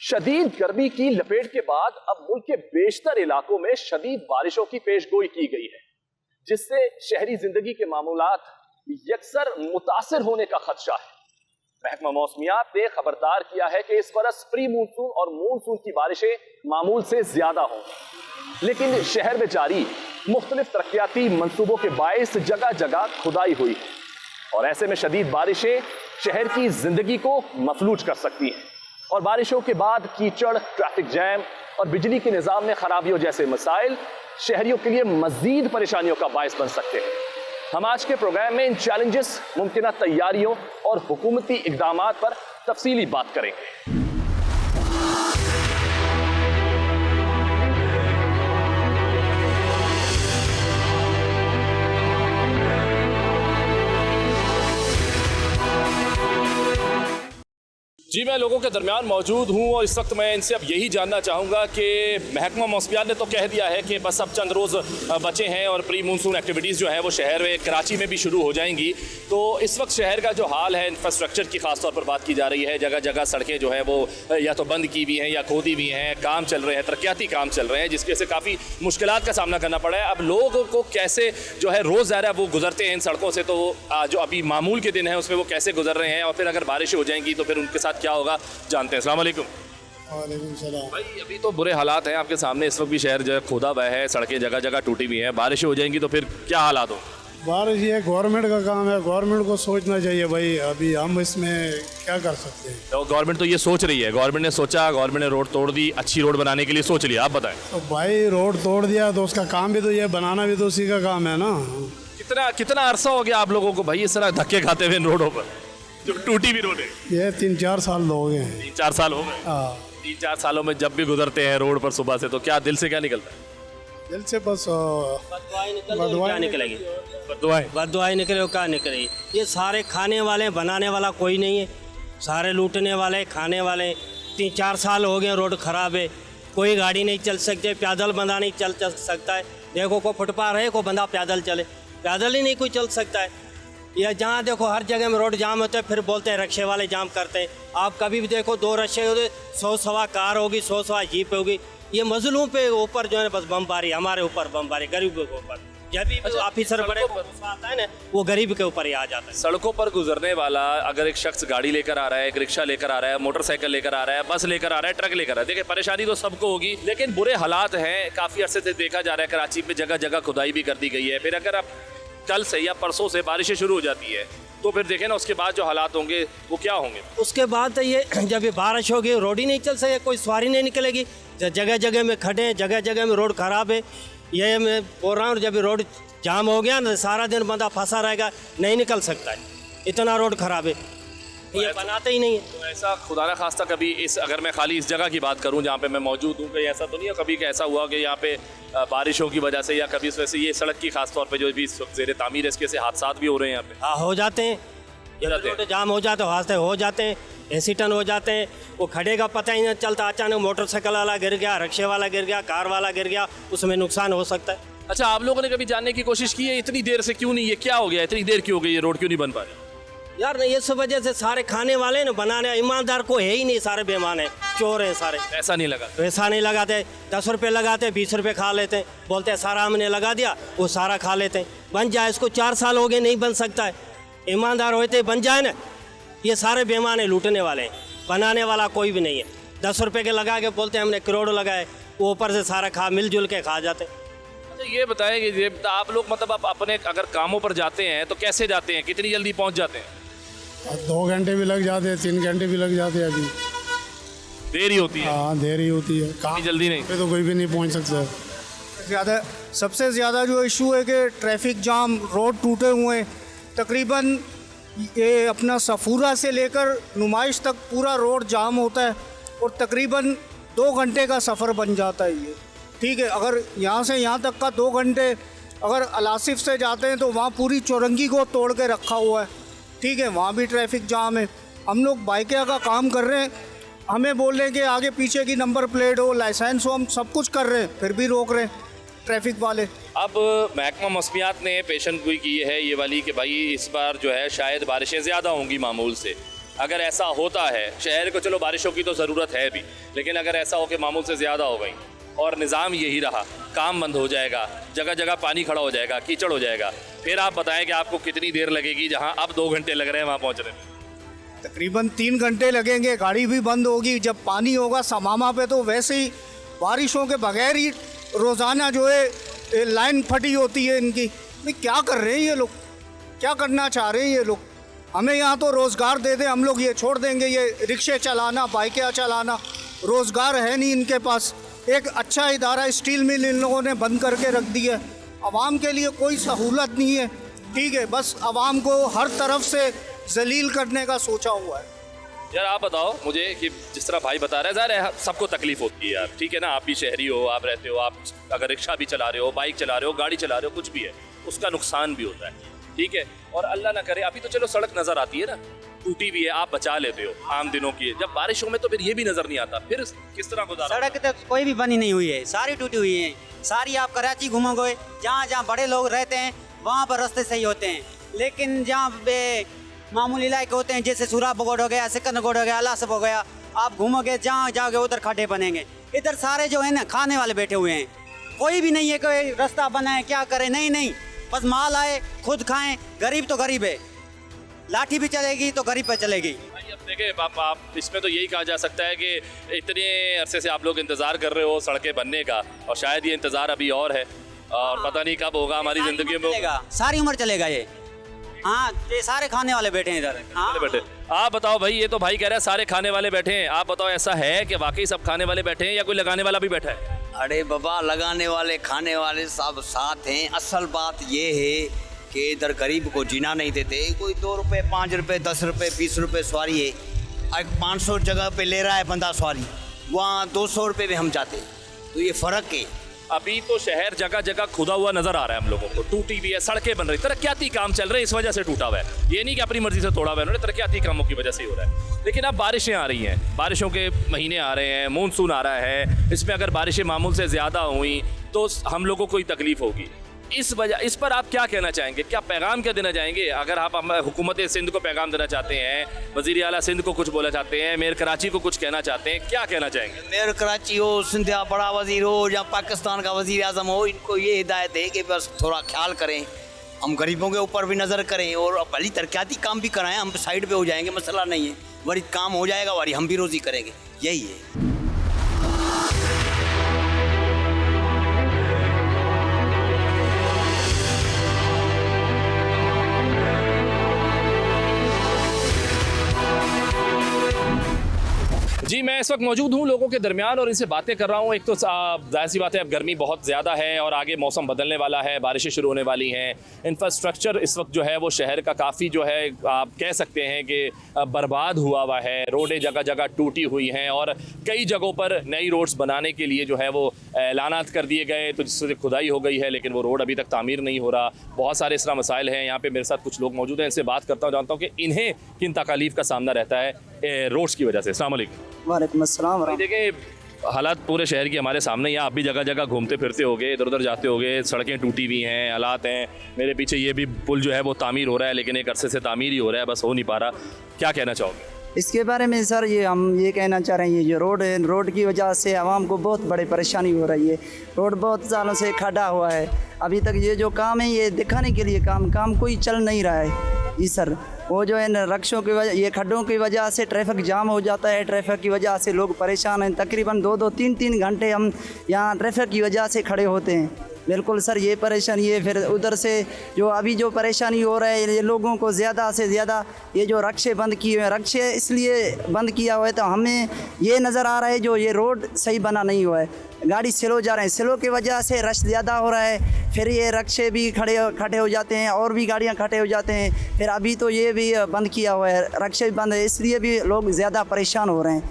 शदीद गर्मी की लपेट के बाद अब मुल्क के बेशतर इलाकों में शदीद बारिशों की पेशगोई की गई है, जिससे शहरी जिंदगी के मामूलात यकसर मुतासिर होने का खदशा है। महकमा मौसमियात ने खबरदार किया है कि इस बरस प्री मानसून और मानसून की बारिशें मामूल से ज्यादा होंगी, लेकिन शहर में जारी मुख्तलिफ तरक्याती मंसूबों के बायस जगह जगह खुदाई हुई है और ऐसे में शदीद बारिशें शहर की जिंदगी को मफलूज कर सकती हैं और बारिशों के बाद कीचड़, ट्रैफिक जैम और बिजली के निज़ाम में खराबियों जैसे मसाइल शहरियों के लिए मजीद परेशानियों का बायस बन सकते हैं। हम आज के प्रोग्राम में इन चैलेंजेस, मुमकिना तैयारियों और हुकूमती इक़दामात पर तफसीली बात करेंगे। जी, मैं लोगों के दरमियान मौजूद हूँ और इस वक्त मैं इनसे अब यही जानना चाहूँगा कि महकमा मौसमियात ने तो कह दिया है कि बस अब चंद रोज़ बचे हैं और प्री मानसून एक्टिविटीज़ जो है वो शहर में, कराची में भी शुरू हो जाएंगी। तो इस वक्त शहर का जो हाल है, इंफ्रास्ट्रक्चर की खास तौर पर बात की जा रही है, जगह जगह सड़कें जो है वो या तो बंद की हुई हैं या खोदी हुई हैं, काम चल रहे हैं, तरक्याती काम चल रहे हैं, जिसकी वजह से काफ़ी मुश्किलात का सामना करना पड़ा है। अब लोगों को कैसे जो है रोज़ाना वो गुजरते हैं इन सड़कों से, तो जो अभी मामूल के दिन है उसमें वो कैसे गुजर रहे हैं और फिर अगर बारिश हो जाएंगी तो फिर उनके साथ क्या होगा, जानते हैं। अस्सलाम वालेकुम। वालेकुम सलाम। भाई, अभी तो बुरे हालात हैं आपके सामने, इस वक्त भी शहर जो है खोदा हुआ है, सड़कें जगह जगह टूटी हुई हैं, बारिशें हो जाएंगी तो फिर क्या हालात हो? बारिश ये गवर्नमेंट का काम है, गवर्नमेंट को सोचना चाहिए भाई। अभी हम इसमें क्या कर सकते हैं? तो गवर्नमेंट तो ये सोच रही है, गवर्नमेंट ने सोचा, गवर्नमेंट ने रोड तोड़ दी, अच्छी रोड बनाने के लिए सोच लिया। आप बताएं। तो भाई रोड तोड़ दिया तो उसका काम भी तो ये बनाना भी तो उसी का काम है ना। कितना अरसा हो गया आप लोगों को भाई इस तरह धक्के खाते हुए इन रोडों पर, जो टूटी हुई रोड है? ये 3-4 साल हो गए हैं। 3-4 साल हो गए। हाँ, 3-4 सालों में जब भी गुजरते हैं रोड पर सुबह से, तो क्या दिल से क्या निकलता है? दिल से बस क्या निकलेगी? बददुआएं निकले, क्या निकलेगी? ये सारे खाने वाले, बनाने वाला कोई नहीं है, सारे लूटने वाले, खाने वाले। 3-4 साल हो गए, रोड ख़राब है, कोई गाड़ी नहीं चल सकते, पैदल बंदा नहीं चल सकता है। देखो को फुटपाथ है, को बंदा पैदल चले, पैदल ही नहीं कोई चल सकता है। या जहाँ देखो हर जगह में रोड जाम होते हैं, फिर बोलते हैं रक्शे वाले जाम करते हैं। आप कभी भी देखो 2 रक्शे होते, 100-125 कार होगी, 100-125 जीप होगी। ये मजलूम पे ऊपर जो है बस बमबारी, हमारे ऊपर बमबारी, गरीबों के ऊपर। जब भी ऑफिसर बड़े आता है ना, वो गरीब के ऊपर ही आ जाता है। सड़कों पर गुजरने वाला अगर एक शख्स गाड़ी लेकर आ रहा है, एक रिक्शा लेकर आ रहा है, मोटरसाइकिल लेकर आ रहा है, बस लेकर आ रहा है, ट्रक लेकर आ रहा है, देखिए परेशानी तो सबको होगी, लेकिन बुरे हालात हैं। काफ़ी अरसे से देखा जा रहा है कराची में जगह जगह खुदाई भी कर दी गई है। फिर अगर आप कल से या परसों से बारिशें शुरू हो जाती है तो फिर देखें ना, उसके बाद जो हालात होंगे वो क्या होंगे? उसके बाद तो ये जब ये बारिश होगी, रोड ही नहीं चल सके, कोई सवारी नहीं निकलेगी। जगह जगह में खड़े हैं, जगह जगह में रोड ख़राब है। ये मैं बोल रहा हूँ, जब रोड जाम हो गया ना, सारा दिन बंदा फंसा रहेगा, नहीं निकल सकता है, इतना रोड ख़राब है। ये बनाते ही नहीं है। तो ऐसा खुदा ना खास्ता कभी इस, अगर मैं खाली इस जगह की बात करूं जहां पे मैं मौजूद हूं, कहीं ऐसा तो नहीं है कभी कि ऐसा हुआ कि यहाँ पे बारिशों की वजह से या कभी इस वजह से ये सड़क की खास तौर पे जो भी ज़ेरे तामीर है इसके से हादसात भी हो रहे हैं यहाँ पे? हाँ, हो जाते हैं, रोड जाम हो जाते, हादसे हो जाते हैं, एक्सीडेंट हो जाते हैं। वो खड़े का पता ही नहीं चलता, अचानक मोटरसाइकिल वाला गिर गया, रिक्शे वाला गिर गया, कार वाला गिर गया, उसमें नुकसान हो सकता है। अच्छा, आप लोगों ने कभी जानने की कोशिश की है इतनी देर से क्यों नहीं, ये क्या हो गया, इतनी देर क्यों हो गई, ये रोड क्यों नहीं बन पा रही? यार नहीं, इस वजह से सारे खाने वाले ना, बनाने ईमानदार को है ही नहीं, सारे बेईमान है, चोर हैं सारे। ऐसा नहीं लगा? पैसा नहीं लगाते, 10 रुपये लगाते, 20 रुपये खा लेते हैं, बोलते हैं सारा हमने लगा दिया, वो सारा खा लेते हैं। बन जाए, इसको 4 साल हो गए, नहीं बन सकता है। ईमानदार होते बन जाए ना। ये सारे बेईमान है, लूटने वाले हैं, बनाने वाला कोई भी नहीं है। 10 रुपये के लगा के बोलते हैं हमने करोड़ों लगाए, वो ऊपर से सारा खा, मिलजुल के खा जाते हैं। अच्छा, ये बताएं कि आप लोग मतलब आप अपने अगर कामों पर जाते हैं तो कैसे जाते हैं, कितनी जल्दी पहुँच जाते हैं? 2 घंटे भी लग जाते हैं, 3 घंटे भी लग जाते हैं। अभी देरी होती है? हाँ, देरी होती है, काम जल्दी नहीं पे तो कोई भी नहीं पहुंच सकता। सबसे ज़्यादा जो इशू है कि ट्रैफिक जाम, रोड टूटे हुए हैं। तकरीबन ये अपना सफूरा से लेकर नुमाइश तक पूरा रोड जाम होता है और तकरीबन 2 घंटे का सफ़र बन जाता है ये। ठीक है, अगर यहाँ से यहाँ तक का 2 घंटे, अगर अलासिफ से जाते हैं तो वहाँ पूरी चौरंगी को तोड़ के रखा हुआ है। ठीक है, वहाँ भी ट्रैफिक जाम है। हम लोग बाइकिया का काम कर रहे हैं, हमें बोल रहे हैं कि आगे पीछे की नंबर प्लेट हो, लाइसेंस हो, हम सब कुछ कर रहे हैं, फिर भी रोक रहे हैं ट्रैफिक वाले। अब महकमा मौसमियात ने पेशन गोई की है ये वाली कि भाई इस बार जो है शायद बारिशें ज़्यादा होंगी मामूल से, अगर ऐसा होता है, शहर को चलो बारिशों की तो ज़रूरत है भी, लेकिन अगर ऐसा हो कि मामूल से ज़्यादा हो गई और निज़ाम यही रहा, काम बंद हो जाएगा, जगह जगह पानी खड़ा हो जाएगा, कीचड़ हो जाएगा, फिर आप बताएं कि आपको कितनी देर लगेगी जहां अब 2 घंटे लग रहे हैं वहां पहुंचने में। तकरीबन 3 घंटे लगेंगे, गाड़ी भी बंद होगी। जब पानी होगा समामा पे तो वैसे ही बारिशों के बगैर ही रोज़ाना जो है लाइन फटी होती है इनकी। भाई क्या कर रहे हैं ये लोग, क्या करना चाह रहे हैं ये लोग? हमें यहाँ तो रोज़गार दे दें, हम लोग ये छोड़ देंगे ये रिक्शे चलाना, बाइकें चलाना, रोज़गार है नहीं इनके पास। एक अच्छा इदारा स्टील मिल इन लोगों ने बंद करके रख दी है। आवाम के लिए कोई सहूलत नहीं है, ठीक है, बस आवाम को हर तरफ से जलील करने का सोचा हुआ है। यार आप बताओ मुझे कि जिस तरह भाई बता रहे हैं, ज़ाहिर है सबको तकलीफ होती है यार, ठीक है ना, आप भी शहरी हो, आप रहते हो, आप अगर रिक्शा भी चला रहे हो, बाइक चला रहे हो, गाड़ी चला रहे हो, कुछ भी है, उसका नुकसान भी होता है, ठीक है। और अल्लाह ना करे, अभी तो चलो सड़क नज़र आती है ना, टूटी भी है, आप बचा लेते हो आम दिनों की, जब बारिशों में तो फिर ये भी नज़र नहीं आता, फिर किस तरह गुजारा? सड़क तो कोई भी बनी नहीं हुई है, सारी टूटी हुई है सारी। आप कराची घूमोगे, जहाँ जहाँ बड़े लोग रहते हैं वहाँ पर रास्ते सही होते हैं, लेकिन जहाँ मामूली इलाके होते हैं जैसे सूराबगोड हो गया, सिकंदरगोड हो गया, अलासब हो गया, आप घूमोगे जहाँ जाओगे उधर खड्डे बनेंगे। इधर सारे जो है ना खाने वाले बैठे हुए हैं, कोई भी नहीं है कोई रास्ता बनाए क्या करे, नहीं, बस माल आए खुद खाएं। गरीब तो गरीब है, लाठी भी चलेगी तो गरीब पे चलेगी। अब देखिए आप इसमें तो यही कहा जा सकता है कि इतने अरसे से आप लोग इंतज़ार कर रहे हो सड़कें बनने का, और शायद ये इंतज़ार अभी और है, और पता नहीं कब होगा हमारी ज़िंदगी में, सारी उम्र चलेगा ये। हाँ, ये सारे खाने वाले बैठे हैं इधर। हाँ बैठे। आप बताओ भाई, ये तो भाई कह रहे हैं सारे खाने वाले बैठे हैं, आप बताओ ऐसा है कि वाकई सब खाने वाले बैठे हैं या कोई लगाने वाला भी बैठा है? अरे बाबा, लगाने वाले खाने वाले सब साथ हैं। असल बात ये है कि इधर गरीब को जीना नहीं देते। कोई 2 रुपये, 5 रुपये, 10 रुपये, 20 रुपये सवारी है, 500 जगह पे ले रहा है बंदा सवारी, वहाँ 200 रुपये में हम जाते, तो ये फ़र्क है। अभी तो शहर जगह जगह खुदा हुआ नजर आ रहा है हम लोगों को, टूटी भी है, सड़कें बन रही, तरक्याती काम चल रहे हैं, इस वजह से टूटा हुआ है। ये नहीं कि अपनी मर्जी से तोड़ा हुआ है, तरक्याती कामों की वजह से ही हो रहा है। लेकिन अब बारिशें आ रही हैं, बारिशों के महीने आ रहे हैं, मानसून आ रहा है, इसमें अगर बारिशें मामूल से ज़्यादा हुई तो हम लोगों को ही तकलीफ होगी। इस पर आप क्या कहना चाहेंगे, क्या पैगाम क्या देना चाहेंगे? अगर आप हुकूमत सिंध को पैगाम देना चाहते हैं, वज़ीर आला सिंध को कुछ बोलना चाहते हैं, मेयर कराची को कुछ कहना चाहते हैं, क्या कहना चाहेंगे? मेयर कराची हो, सिंध का बड़ा वजीर हो या पाकिस्तान का वजीर आज़म हो, इनको ये हिदायत है कि बस थोड़ा ख्याल करें, हम गरीबों के ऊपर भी नज़र करें और भली तरक्याती काम भी कराएं। हम साइड पे हो जाएंगे, मसला नहीं है, वरी काम हो जाएगा, वरी हम भी रोज़ी करेंगे, यही है। जी, मैं इस वक्त मौजूद हूँ लोगों के दरमियान और इनसे बातें कर रहा हूँ। एक तो जाहिर सी बात है, अब गर्मी बहुत ज़्यादा है और आगे मौसम बदलने वाला है, बारिशें शुरू होने वाली हैं। इंफ्रास्ट्रक्चर इस वक्त जो है वो शहर का काफ़ी जो है आप कह सकते हैं कि बर्बाद हुआ है। रोडें जगह जगह टूटी हुई हैं और कई जगहों पर नई रोड्स बनाने के लिए जो है वो ऐलानात कर दिए गए, तो जिससे खुदाई हो गई है, लेकिन वो रोड अभी तक तामीर नहीं हो रहा। बहुत सारे इस तरह मसाइल हैं। यहाँ पर मेरे साथ कुछ लोग मौजूद हैं, इनसे बात करता हूँ, जानता हूँ कि इन्हें किन तकालीफ का सामना रहता है रोड्स की वजह से। अस्सलाम वालेकुम। वालेकुम अस्सलाम। देखिए, हालात पूरे शहर की हमारे सामने ही, आप भी जगह जगह घूमते फिरते होगे, इधर उधर जाते होगे, सड़कें टूटी हुई हैं, हालात हैं। मेरे पीछे ये भी पुल जो है वो तामीर हो रहा है, लेकिन एक अरसे से तामीर ही हो रहा है, बस हो नहीं पा रहा। क्या कहना चाहोगे इसके बारे में? सर, हम ये कहना चाह रहे हैं, ये जो रोड है, रोड की वजह से आवाम को बहुत बड़ी परेशानी हो रही है। रोड बहुत सालों से खड़ा हुआ है, अभी तक ये जो काम है ये दिखाने के लिए काम कोई चल नहीं रहा है। जी सर, वो जो है न रक्षों की वजह, ये खड्डों की वजह से ट्रैफिक जाम हो जाता है, ट्रैफिक की वजह से लोग परेशान हैं। तकरीबन 2-2, 3-3 घंटे हम यहाँ ट्रैफिक की वजह से खड़े होते हैं। बिल्कुल सर, ये परेशानी है। फिर उधर से जो अभी जो परेशानी हो रहा है, ये लोगों को ज़्यादा से ज़्यादा ये जो रक्शे बंद किए हुए हैं, रक्शे इसलिए बंद किया हुआ है तो हमें ये नज़र आ रहा है जो ये रोड सही बना नहीं हुआ है, गाड़ी स्लो जा रहे हैं, स्लो की वजह से रश ज़्यादा हो रहा है। फिर ये रक्शे भी खड़े हो जाते हैं और भी गाड़ियाँ खड़े हो जाते हैं। फिर अभी तो ये भी बंद किया हुआ है, रक्शे भी बंद है, इसलिए भी लोग ज़्यादा परेशान हो रहे हैं।